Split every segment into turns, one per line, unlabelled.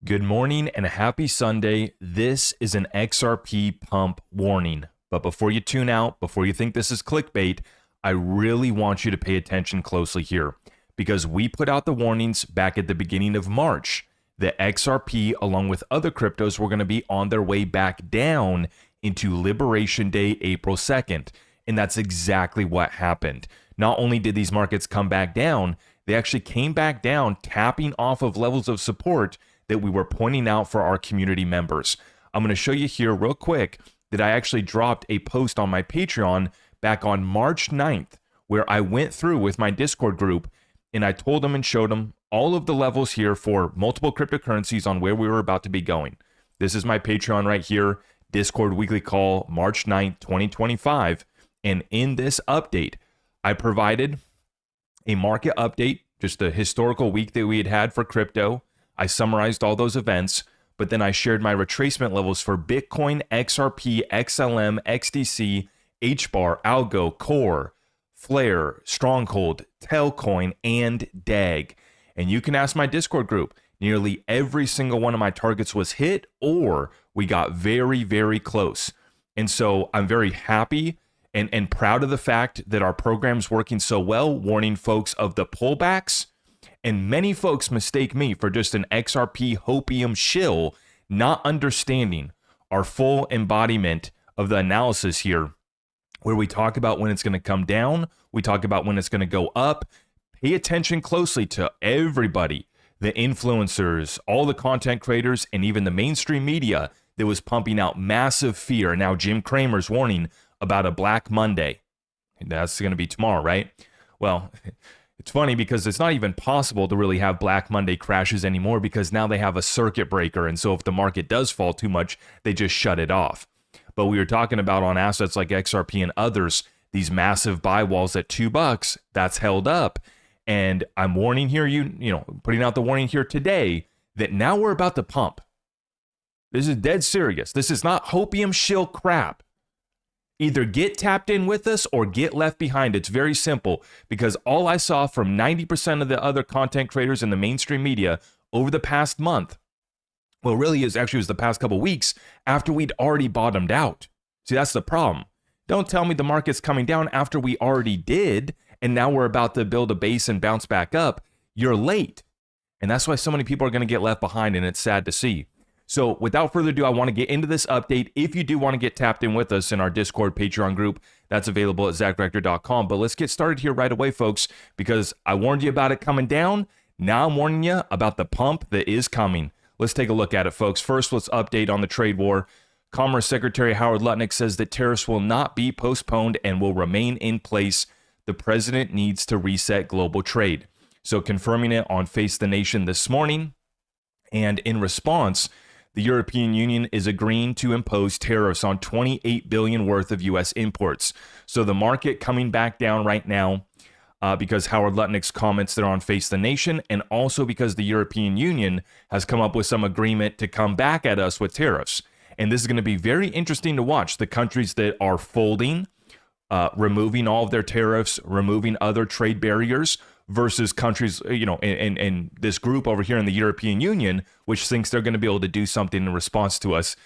Good morning and a happy Sunday. This is an XRP Pump Warning. But before you tune out, before you think this is clickbait, I really want you to pay attention closely here because we put out the warnings back at the beginning of March that XRP, along with other cryptos, were going to be on their way back down into Liberation Day, April 2nd. And that's exactly what happened. Not only did these markets come back down, they actually came back down, tapping off of levels of support that we were pointing out for our community members. I'm going to show you here real quick that I actually dropped a post on my Patreon back on March 9th, where I went through with my Discord group and I told them and showed them all of the levels here for multiple cryptocurrencies on where we were about to be going. This is my Patreon right here, Discord weekly call, March 9th, 2025. And in this update, I provided a market update, just the historical week that we had for crypto. I summarized all those events, but then I shared my retracement levels for Bitcoin, XRP, XLM, XDC, HBAR, Algo, Core, Flare, Stronghold, Telcoin, and DAG. And you can ask my Discord group. Nearly every single one of my targets was hit or we got very, very close. And so I'm very happy and proud of the fact that our program's working so well, warning folks of the pullbacks. And many folks mistake me for just an XRP hopium shill, not understanding our full embodiment of the analysis here, where we talk about when it's going to come down, we talk about when it's going to go up. Pay attention closely to everybody, the influencers, all the content creators, and even the mainstream media that was pumping out massive fear. Now, Jim Cramer's warning about a Black Monday. That's going to be tomorrow, right? Well, it's funny because it's not even possible to really have Black Monday crashes anymore because now they have a circuit breaker. And so if the market does fall too much, they just shut it off. But we were talking about on assets like XRP and others, these massive buy walls at $2, that's held up. And I'm warning here, putting out the warning here today that now we're about to pump. This is dead serious. This is not hopium shill crap. Either get tapped in with us or get left behind. It's very simple because all I saw from 90% of the other content creators in the mainstream media over the past month, well, really it was the past couple weeks after we'd already bottomed out. See, that's the problem. Don't tell me the market's coming down after we already did and now we're about to build a base and bounce back up. You're late. And that's why so many people are going to get left behind, and it's sad to see. So without further ado, I want to get into this update. If you do want to get tapped in with us in our Discord Patreon group, that's available at zachrector.com. But let's get started here right away, folks, because I warned you about it coming down. Now I'm warning you about the pump that is coming. Let's take a look at it, folks. First, let's update on the trade war. Commerce Secretary Howard Lutnick says that tariffs will not be postponed and will remain in place. The president needs to reset global trade. So confirming it on Face the Nation this morning. And in response, the European Union is agreeing to impose tariffs on $28 billion worth of U.S. imports. So the market coming back down right now because Howard Lutnick's comments that are on Face the Nation, and also because the European Union has come up with some agreement to come back at us with tariffs. And this is going to be very interesting to watch. The countries that are folding, removing all of their tariffs, removing other trade barriers, versus countries, in this group over here in the European Union, which thinks they're going to be able to do something in response to us.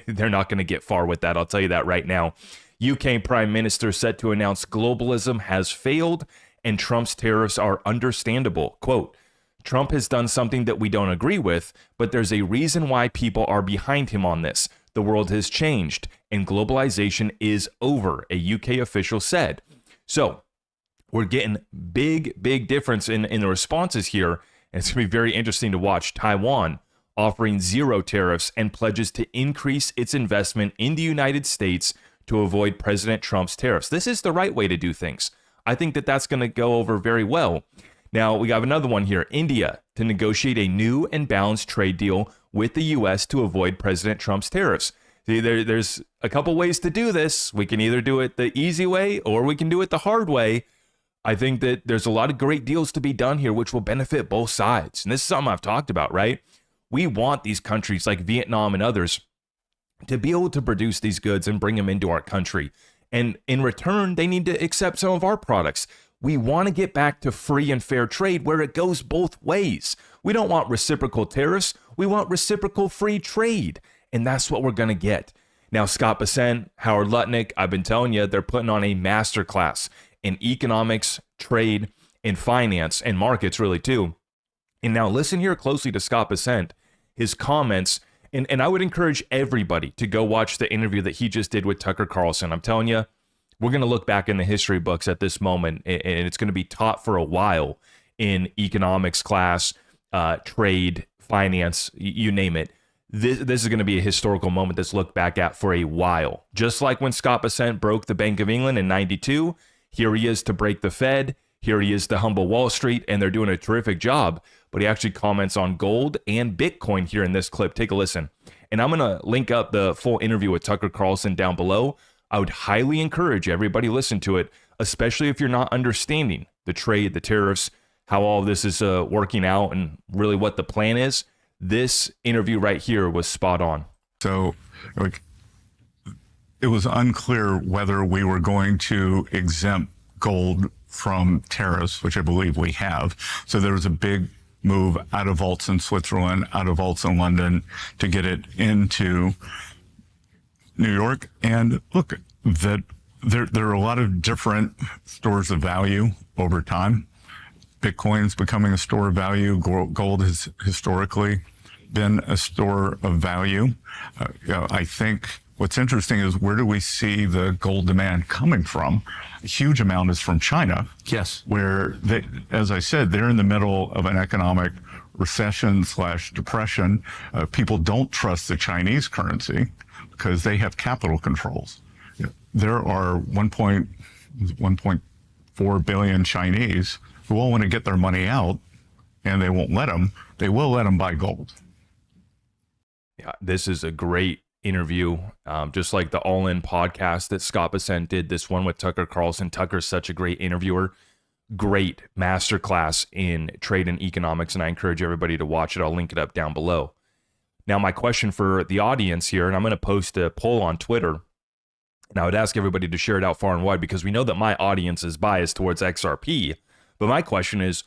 They're not going to get far with that. I'll tell you that right now. UK Prime Minister set to announce globalism has failed and Trump's tariffs are understandable. Quote, Trump has done something that we don't agree with, but there's a reason why people are behind him on this. The world has changed and globalization is over, a UK official said. So, we're getting big difference in the responses here. And it's going to be very interesting to watch. Taiwan offering zero tariffs and pledges to increase its investment in the United States to avoid President Trump's tariffs. This is the right way to do things. I think that that's going to go over very well. Now, we have another one here. India to negotiate a new and balanced trade deal with the U.S. to avoid President Trump's tariffs. See, there's a couple ways to do this. We can either do it the easy way or we can do it the hard way. I think that there's a lot of great deals to be done here, which will benefit both sides. And this is something I've talked about, right? We want these countries like Vietnam and others to be able to produce these goods and bring them into our country. And in return, they need to accept some of our products. We want to get back to free and fair trade where it goes both ways. We don't want reciprocal tariffs. We want reciprocal free trade. And that's what we're going to get. Now, Scott Bessent, Howard Lutnick, I've been telling you, they're putting on a masterclass in economics, trade, and finance, and markets really too. And now listen here closely to Scott Bessent, his comments, and I would encourage everybody to go watch the interview that he just did with Tucker Carlson. I'm telling you, we're going to look back in the history books at this moment, and it's going to be taught for a while in economics class, trade, finance, you name it. This is going to be a historical moment that's looked back at for a while. Just like when Scott Bessent broke the Bank of England in '92, here he is to break the Fed. Here he is to humble Wall Street, and they're doing a terrific job. But he actually comments on gold and Bitcoin here in this clip. Take a listen. And I'm going to link up the full interview with Tucker Carlson down below. I would highly encourage everybody listen to it, especially if you're not understanding the trade, the tariffs, how all this is working out, and really what the plan is. This interview right here was spot on.
So it was unclear whether we were going to exempt gold from tariffs, which I believe we have. So there was a big move out of vaults in Switzerland, out of vaults in London to get it into New York. And look, that there are a lot of different stores of value over time. Bitcoin's becoming a store of value. Gold has historically been a store of value. I think what's interesting is, where do we see the gold demand coming from? A huge amount is from China.
Yes.
Where they, as I said, they're in the middle of an economic recession / depression. People don't trust the Chinese currency because they have capital controls. There are 1.4 billion Chinese who all want to get their money out, and they won't let them. They will let them buy gold.
Yeah, this is a great interview, just like the All In podcast that Scott Bessent did, this one with Tucker Carlson. Tucker's such a great interviewer, great masterclass in trade and economics, and I encourage everybody to watch it. I'll link it up down below. Now, my question for the audience here, and I'm going to post a poll on Twitter, and I would ask everybody to share it out far and wide, because we know that my audience is biased towards XRP, but my question is,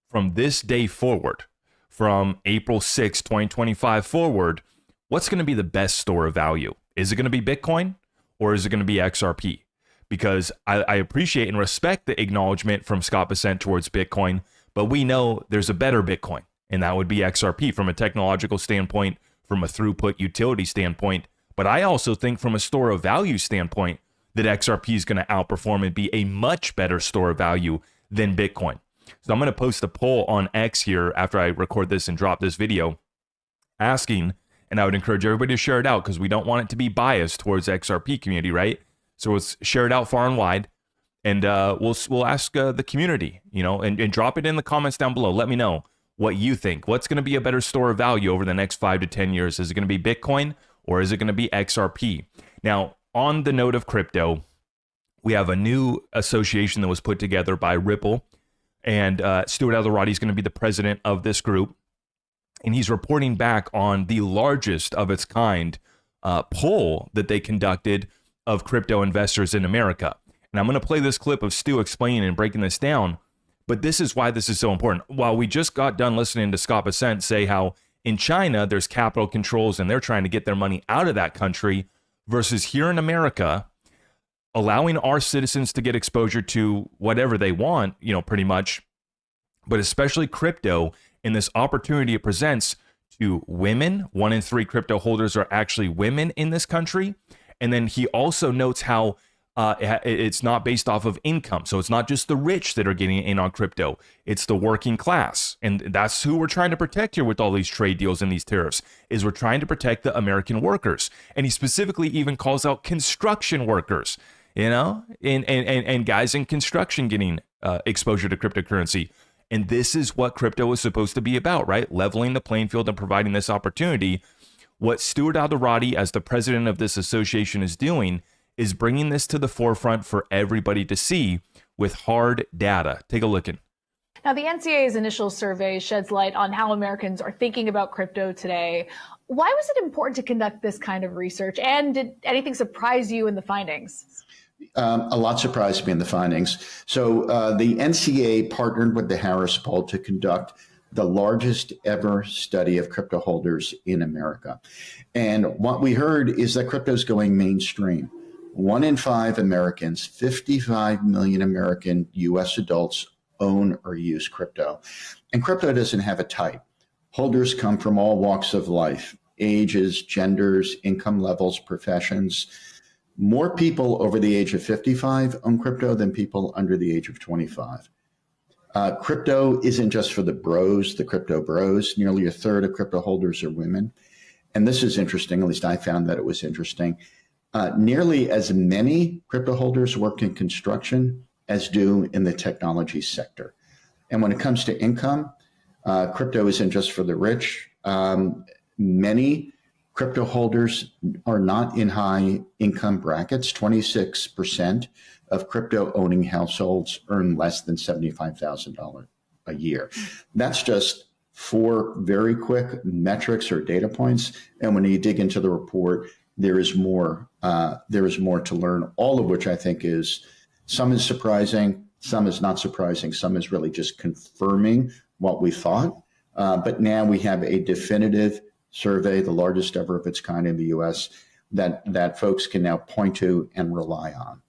from this day forward, from April 6, 2025 forward, what's going to be the best store of value? Is it going to be Bitcoin, or is it going to be XRP? Because I appreciate and respect the acknowledgement from Scott Bessent towards Bitcoin, but we know there's a better Bitcoin, and that would be XRP from a technological standpoint, from a throughput utility standpoint. But I also think from a store of value standpoint that XRP is going to outperform and be a much better store of value than Bitcoin. So I'm going to post a poll on X here after I record this and drop this video, asking, and I would encourage everybody to share it out because we don't want it to be biased towards XRP community, right? So let's share it out far and wide, and we'll ask the community, and drop it in the comments down below. Let me know what you think. What's going to be a better store of value over the next 5 to 10 years? Is it going to be Bitcoin, or is it going to be XRP? Now, on the note of crypto, we have a new association that was put together by Ripple, and Stuart Alderoty is going to be the president of this group. And he's reporting back on the largest of its kind poll that they conducted of crypto investors in America. And I'm going to play this clip of Stu explaining and breaking this down, but this is why this is so important. While we just got done listening to Scott Bessent say how in China there's capital controls and they're trying to get their money out of that country, versus here in America, allowing our citizens to get exposure to whatever they want, pretty much, but especially crypto, and this opportunity it presents to women. 1 in 3 crypto holders are actually women in this country. And then he also notes how it's not based off of income. So it's not just the rich that are getting in on crypto. It's the working class. And that's who we're trying to protect here with all these trade deals and these tariffs, is we're trying to protect the American workers. And he specifically even calls out construction workers, and guys in construction getting exposure to cryptocurrency. And this is what crypto is supposed to be about, right? Leveling the playing field and providing this opportunity. What Stuart Alderoty, as the president of this association, is doing is bringing this to the forefront for everybody to see with hard data. Take a look in.
Now, the NCAA's initial survey sheds light on how Americans are thinking about crypto today. Why was it important to conduct this kind of research? And did anything surprise you in the findings?
A lot surprised me in the findings. So the NCA partnered with the Harris Poll to conduct the largest ever study of crypto holders in America. And what we heard is that crypto is going mainstream. 1 in 5 Americans, 55 million American US adults own or use crypto. And crypto doesn't have a type. Holders come from all walks of life, ages, genders, income levels, professions. More people over the age of 55 own crypto than people under the age of 25. Crypto isn't just for the bros, the crypto bros. Nearly a third of crypto holders are women. And this is interesting, at least I found that it was interesting. Nearly as many crypto holders work in construction as do in the technology sector. And when it comes to income, crypto isn't just for the rich. Many crypto holders are not in high income brackets. 26% of crypto owning households earn less than $75,000 a year. That's just 4 very quick metrics or data points. And when you dig into the report, there is more to learn, all of which I think is, some is surprising, some is not surprising, some is really just confirming what we thought. But now we have a definitive survey, the largest ever of its kind in the US, that folks can now point to and rely on.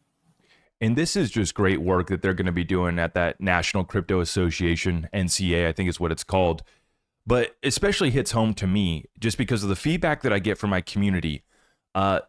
And this is just great work that they're going to be doing at that National Crypto Association, NCA, I think is what it's called. But especially hits home to me just because of the feedback that I get from my community.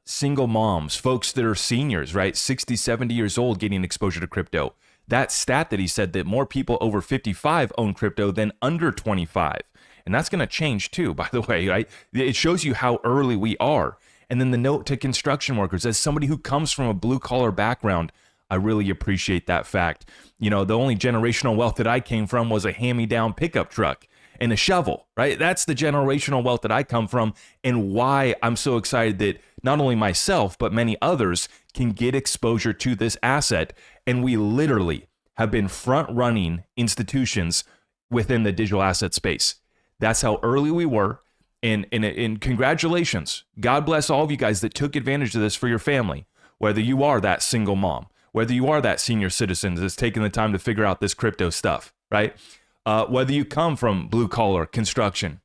Single moms, folks that are seniors, right? 60, 70 years old getting exposure to crypto. That stat that he said that more people over 55 own crypto than under 25. And that's going to change too, by the way, right? It shows you how early we are. And then the note to construction workers, as somebody who comes from a blue collar background, I really appreciate that fact. You know, the only generational wealth that I came from was a hand-me-down pickup truck and a shovel, right? That's the generational wealth that I come from, and why I'm so excited that not only myself, but many others can get exposure to this asset. And we literally have been front-running institutions within the digital asset space. That's how early we were. And congratulations. God bless all of you guys that took advantage of this for your family, whether you are that single mom, whether you are that senior citizen that's taking the time to figure out this crypto stuff, right? Whether you come from blue collar construction,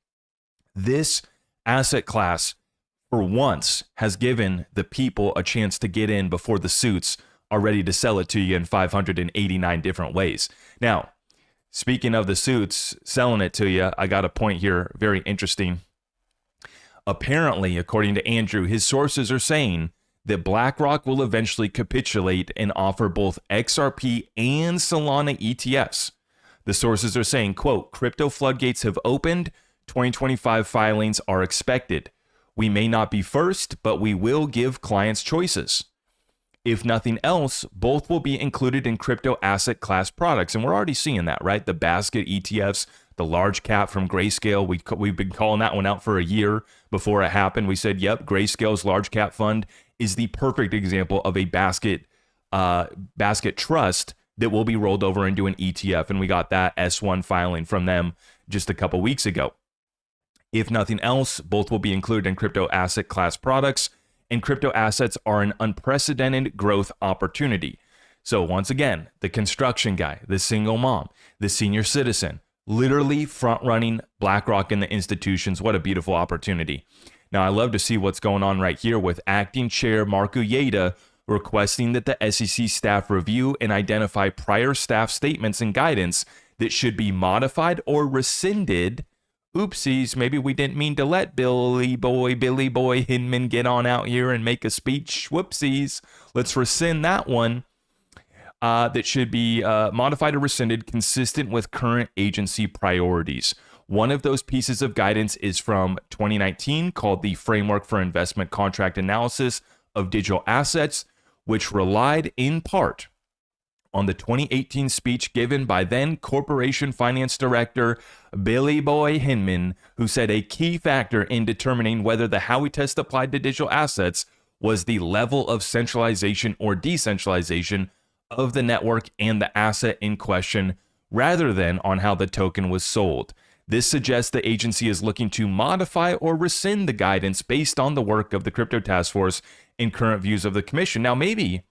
this asset class for once has given the people a chance to get in before the suits are ready to sell it to you in 589 different ways. Now, speaking of the suits selling it to you, I got a point here, very interesting. Apparently, according to Andrew, his sources are saying that BlackRock will eventually capitulate and offer both XRP and Solana ETFs. The sources are saying, quote, crypto floodgates have opened. 2025 filings are expected. We may not be first, but we will give clients choices. If nothing else, both will be included in crypto asset class products. And we're already seeing that, right? The basket ETFs, the large cap from Grayscale. We've been calling that one out for a year before it happened. We said, yep, Grayscale's large cap fund is the perfect example of a basket trust that will be rolled over into an ETF. And we got that S1 filing from them just a couple weeks ago. If nothing else, both will be included in crypto asset class products, and crypto assets are an unprecedented growth opportunity. So once again, the construction guy, the single mom, the senior citizen, literally front-running BlackRock and the institutions. What a beautiful opportunity. Now, I love to see what's going on right here with Acting Chair Mark Uyeda requesting that the SEC staff review and identify prior staff statements and guidance that should be modified or rescinded. Oopsies, maybe we didn't mean to let Billy Boy Hinman get on out here and make a speech. Whoopsies. Let's rescind that one. That should be modified or rescinded consistent with current agency priorities. One of those pieces of guidance is from 2019 called the Framework for Investment Contract Analysis of Digital Assets, which relied in part on the 2018 speech given by then Corporation Finance Director Billy Boy Hinman, who said a key factor in determining whether the Howey test applied to digital assets was the level of centralization or decentralization of the network and the asset in question, rather than on how the token was sold. This suggests the agency is looking to modify or rescind the guidance based on the work of the Crypto Task Force and current views of the commission. Now, maybe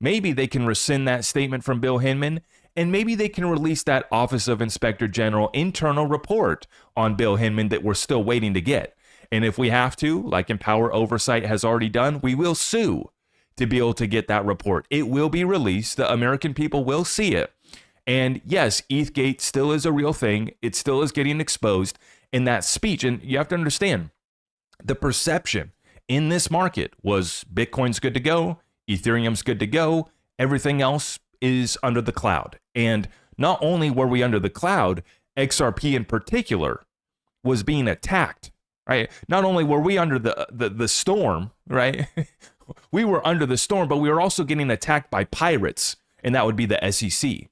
maybe they can rescind that statement from Bill Hinman, and maybe they can release that Office of Inspector General internal report on Bill Hinman that we're still waiting to get. And if we have to, like Empower Oversight has already done, we will sue to be able to get that report. It will be released. The American people will see it. And yes, ETHgate still is a real thing. It still is getting exposed in that speech. And you have to understand, the perception in this market was Bitcoin's good to go, Ethereum's good to go, everything else is under the cloud. And not only were we under the cloud, XRP in particular was being attacked, right? Not only were we under the storm, right? We were under the storm, but we were also getting attacked by pirates, and that would be the SEC.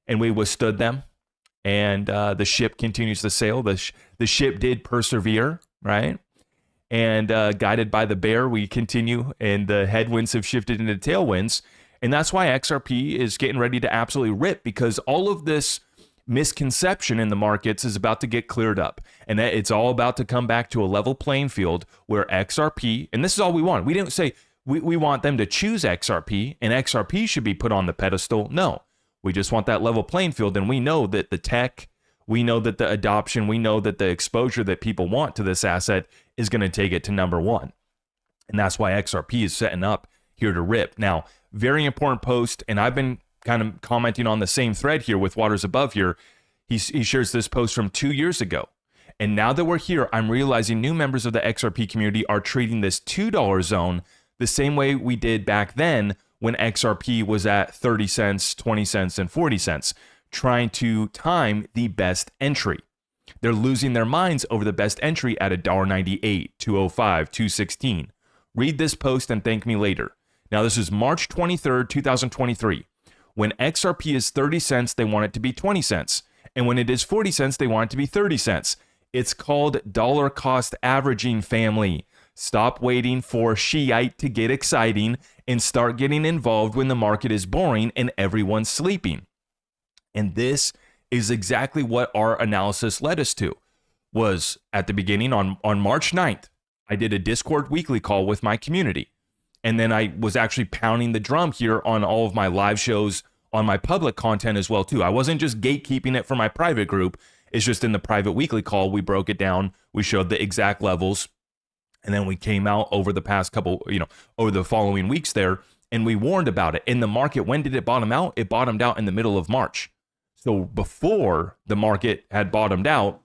And we withstood them, and the ship continues to sail. The ship did persevere, right? And guided by the bear, we continue, and the headwinds have shifted into tailwinds. And that's why XRP is getting ready to absolutely rip, because all of this misconception in the markets is about to get cleared up. And it's all about to come back to a level playing field where XRP, and this is all we want. We didn't say we want them to choose XRP and XRP should be put on the pedestal. No, we just want that level playing field. And we know that the tech, we know that the adoption, we know that the exposure that people want to this asset is going to take it to number one. And that's why XRP is setting up here to rip. Now, very important post, and I've been kind of commenting on the same thread here with Waters Above here. He shares this post from 2 years ago. And now that we're here, I'm realizing new members of the XRP community are treating this $2 zone the same way we did back then when XRP was at 30 cents, 20 cents, and 40 cents, trying to time the best entry. They're losing their minds over the best entry at $1.98, $2.05, $2.16. Read this post and thank me later. Now, this is March 23rd, 2023. When XRP is 30 cents, they want it to be 20 cents. And when it is 40 cents, they want it to be 30 cents. It's called dollar cost averaging, family. Stop waiting for Shiite to get exciting and start getting involved when the market is boring and everyone's sleeping. And this is exactly what our analysis led us to. Was at the beginning on March 9th, I did a Discord weekly call with my community. And then I was actually pounding the drum here on all of my live shows, on my public content as well too. I wasn't just gatekeeping it for my private group. It's just in the private weekly call, we broke it down. We showed the exact levels. And then we came out over the past couple, over the following weeks there, and we warned about it. In the market, when did it bottom out? It bottomed out in the middle of March. So before the market had bottomed out,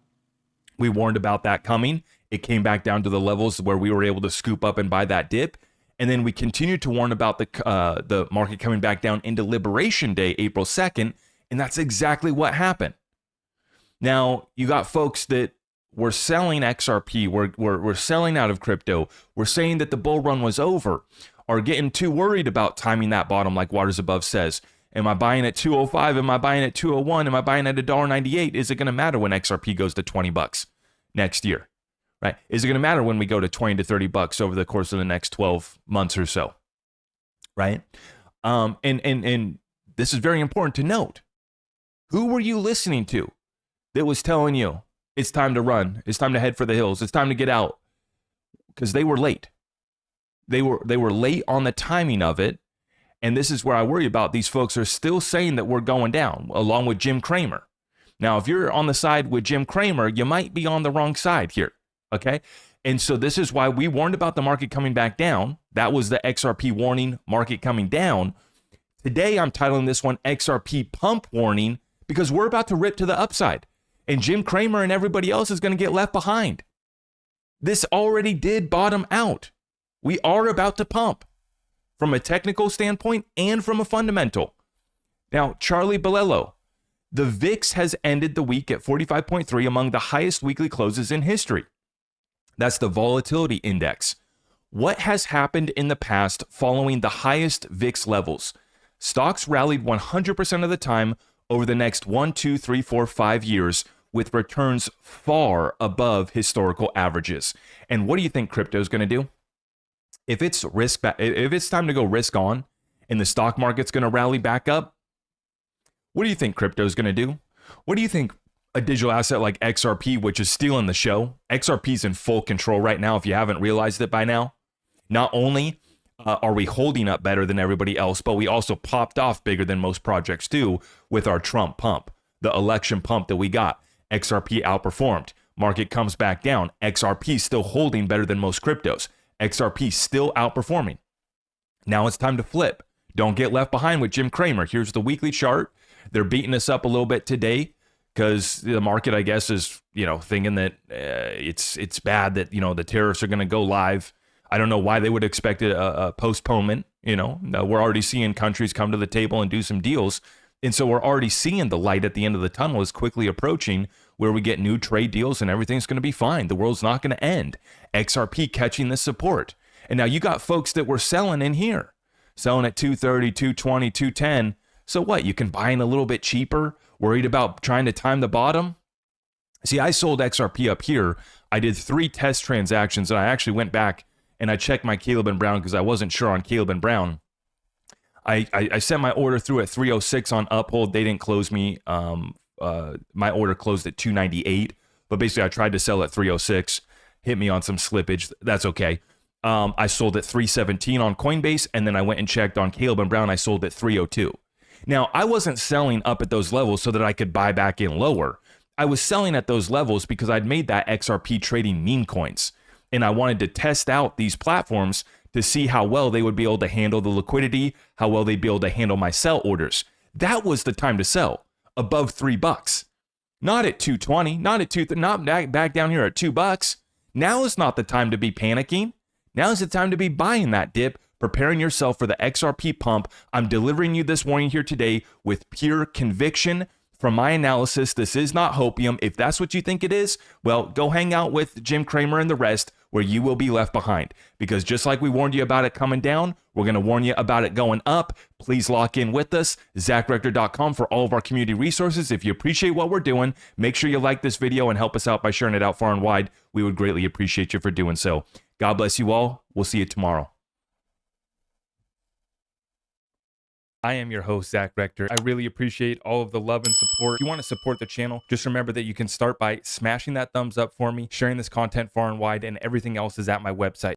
we warned about that coming. It came back down to the levels where we were able to scoop up and buy that dip. And then we continued to warn about the market coming back down into Liberation Day, April 2nd. And that's exactly what happened. Now, you got folks that were selling XRP, we're selling out of crypto, we're saying that the bull run was over, are getting too worried about timing that bottom, like Waters Above says. Am I buying at 205? Am I buying at 201? Am I buying at $1.98? Is it going to matter when XRP goes to $20 next year? Right? Is it going to matter when we go to 20 to $30 over the course of the next 12 months or so? Right? And this is very important to note. Who were you listening to that was telling you it's time to run, it's time to head for the hills, it's time to get out? Because they were late. They were late on the timing of it. And this is where I worry about. These folks are still saying that we're going down, along with Jim Cramer. Now, if you're on the side with Jim Cramer, you might be on the wrong side here. Okay. And so this is why we warned about the market coming back down. That was the XRP warning, market coming down. Today, I'm titling this one XRP Pump Warning, because we're about to rip to the upside. And Jim Cramer and everybody else is going to get left behind. This already did bottom out. We are about to pump from a technical standpoint and from a fundamental. Now, Charlie Bolello, the VIX has ended the week at 45.3, among the highest weekly closes in history. That's the volatility index. What has happened in the past following the highest VIX levels? Stocks rallied 100% of the time over the next 1, 2, 3, 4, 5 years, with returns far above historical averages. And what do you think crypto is going to do? If it's time to go risk on and the stock market's going to rally back up, what do you think crypto is going to do? What do you think a digital asset like XRP, which is stealing the show? XRP is in full control right now, if you haven't realized it by now. Not only Are we holding up better than everybody else? But we also popped off bigger than most projects do with our Trump pump, the election pump that we got. XRP outperformed. Market comes back down. XRP still holding better than most cryptos. XRP still outperforming. Now it's time to flip. Don't get left behind with Jim Cramer. Here's the weekly chart. They're beating us up a little bit today because the market, I guess, is, thinking that it's bad that, the tariffs are going to go live. I don't know why they would expect a postponement. We're already seeing countries come to the table and do some deals. And so we're already seeing the light at the end of the tunnel is quickly approaching, where we get new trade deals and everything's going to be fine. The world's not going to end. XRP catching the support. And now you got folks that were selling in here, selling at 230, 220, 210. So what? You can buy in a little bit cheaper, worried about trying to time the bottom? See, I sold XRP up here. I did 3 test transactions, and I actually went back and I checked my Caleb and Brown because I wasn't sure on Caleb and Brown. I sent my order through at 306 on Uphold. They didn't close me. My order closed at 298, but basically I tried to sell at 306. Hit me on some slippage. That's okay. I sold at 317 on Coinbase, and then I went and checked on Caleb and Brown. I sold at 302. Now, I wasn't selling up at those levels so that I could buy back in lower. I was selling at those levels because I'd made that XRP trading meme coins, and I wanted to test out these platforms to see how well they would be able to handle the liquidity, how well they'd be able to handle my sell orders. That was the time to sell, above $3. Not at 220, not back down here at $2. Now is not the time to be panicking. Now is the time to be buying that dip, preparing yourself for the XRP pump. I'm delivering you this warning here today with pure conviction from my analysis. This is not hopium. If that's what you think it is, well, go hang out with Jim Cramer and the rest, where you will be left behind. Because just like we warned you about it coming down, we're going to warn you about it going up. Please lock in with us. ZachRector.com for all of our community resources. If you appreciate what we're doing, make sure you like this video and help us out by sharing it out far and wide. We would greatly appreciate you for doing so. God bless you all. We'll see you tomorrow. I am your host, Zach Rector. I really appreciate all of the love and support. If you want to support the channel, just remember that you can start by smashing that thumbs up for me, sharing this content far and wide, and everything else is at my website.